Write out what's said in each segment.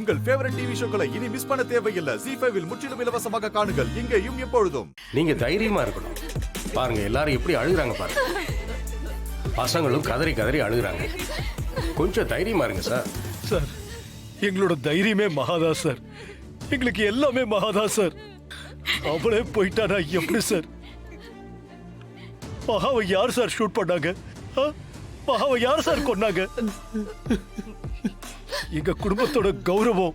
உங்கள் favourite TV ஷோக்களை இனி miss பண்ண தேவையில்லை. ZEE5 இல் முற்றிலும் இலவசமாக காணுங்கள். இங்கேயும் எப்பொழுதும். நீங்க தைரியமா இருக்கணும். பாருங்க எல்லாரும் எப்படி அழுகுறாங்க பாருங்க. பசங்களும் கதறி கதறி அழுகுறாங்க. கொஞ்சம் தைரியமா இருங்க சார். சார் எங்களோட தைரியமே மகாதா சார். எங்களுக்கு எல்லாமே மகாதா சார். அவளே போயிட்டானா எப்படி சார்? மகாவை யார் சார் ஷூட் பண்ணாங்க? மகாவை யார் சார் கொன்னாங்க? எங்க குடும்பத்தோட கௌரவம்,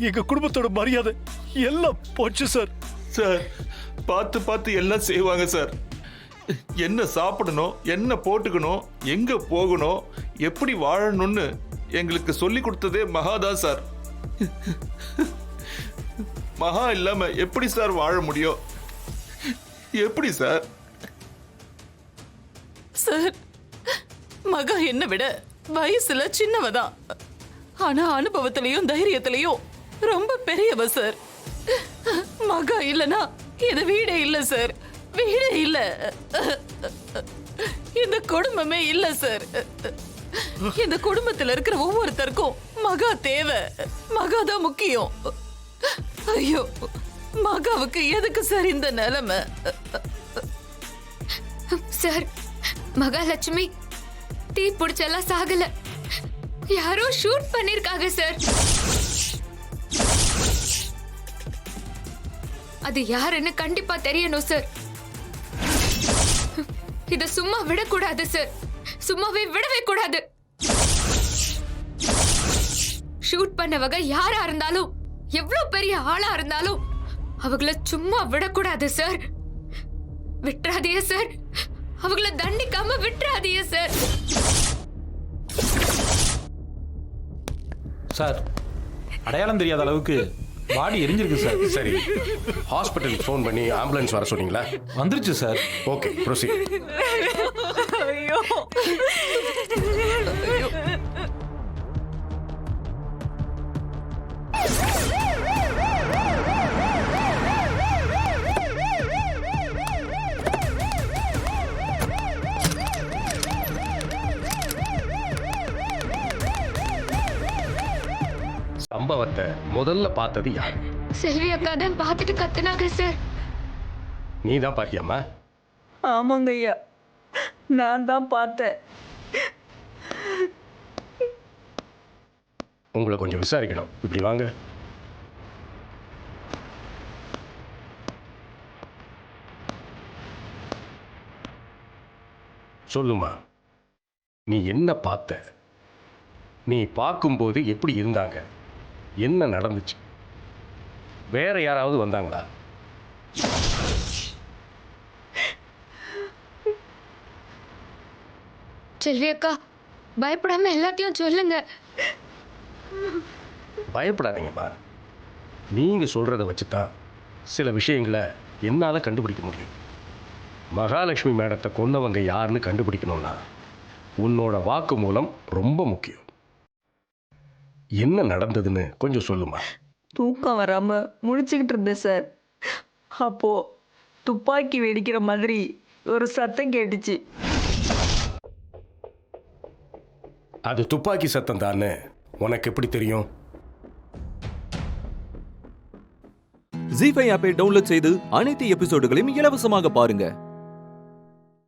எங்க குடும்பத்தோட மரியாதை எல்லாம் போச்சு சார். சார் பார்த்து பார்த்து எல்லாம் செய்வாங்க சார். என்ன சாப்பிடணும், என்ன போட்டுக்கணும், எங்க போகணும், எப்படி வாழணும்னு எங்களுக்கு சொல்லி கொடுத்ததே மகாதா சார். மகா இல்லாம எப்படி சார் வாழ முடியும்? எப்படி சார்? சார், மகா என்ன விட வயசுல சின்னவதான். ஆனா அனுபவத்திலையும் தைரியத்திலையும் ரொம்ப பெரியவ சார். மகா இல்லனா இது வீடே இல்ல சார். வீடே இல்ல. இந்த குடும்பமே இல்ல சார். இந்த குடும்பத்துல இருக்கிற ஒவ்வொருத்தருக்கும் மகா தேவை. மகா தான் முக்கியம். ஐயோ, மகாவுக்கு எதுக்கு சார் இந்த நிலைமை? சார், மகாலட்சுமி தீ பிடிச்செல்லாம் சாகல. யாரோ ஷூட் பண்ணிருக்காங்க சார். அது யாருன்னு கண்டிப்பா தெரியணும் சார். இத சும்மா விடக்கூடாது சார். சும்மாவே விடவே கூடாது. ஷூட் பண்ணவங்க யாரா இருந்தாலும், எவ்வளவு பெரிய ஆளா இருந்தாலும் அவங்கள சும்மா விடக்கூடாது சார். விட்டுறாதீங்க சார். அவங்கள தண்டிக்காம விட்டுறாதீங்க சார். சார், அடையாளம் தெரியாத அளவுக்கு பாடி எரிஞ்சிருக்கு சார். சரி, ஹாஸ்பிட்டலுக்கு ஃபோன் பண்ணி ஆம்புலன்ஸ் வர சொன்னீங்களா? வந்துருச்சு சார். Okay, proceed. ஐயோ, சம்பவத்தை முதல்ல பார்த்தது யார்? செல்வி அக்கா தான் பார்த்துட்டு கத்துனாங்க சார். நீ தான் பாத்தியாம்மா? ஆமாங்க ஐயா, நான் தான் பார்த்தேன். உங்களை கொஞ்சம் விசாரிக்கணும். இப்படி வாங்க. சொல்லுமா, நீ என்ன பார்த்த? நீ பார்க்கும்போது எப்படி இருந்தாங்க? என்ன நடந்துச்சு? வேற யாராவது வந்தாங்களா? செல்வி அக்கா, பயப்படாம எல்லாத்தையும் சொல்லுங்க. பயப்படாதீங்கம்மா. நீங்க சொல்றத வச்சுதான் சில விஷயங்களை என்னால கண்டுபிடிக்க முடியும். மகாலட்சுமி மேடத்தை கொன்னவங்க யாருன்னு கண்டுபிடிக்கணும்னா உன்னோட வாக்கு மூலம் ரொம்ப முக்கியம். என்ன நடந்ததுன்னு கொஞ்சம் சொல்லுமா. தூக்கம் வராம முழிச்சுக்கிட்டு இருந்தேன் சார். அப்போ துப்பாக்கி வெடிக்கிற மாதிரி ஒரு சத்தம் கேட்டுச்சு. அது துப்பாக்கி சத்தம் தானே உனக்கு எப்படி தெரியும்? ZEE5 ஆப்பை டவுன்லோட் செய்து அனைத்து எபிசோடுகளையும் இலவசமாக பாருங்க.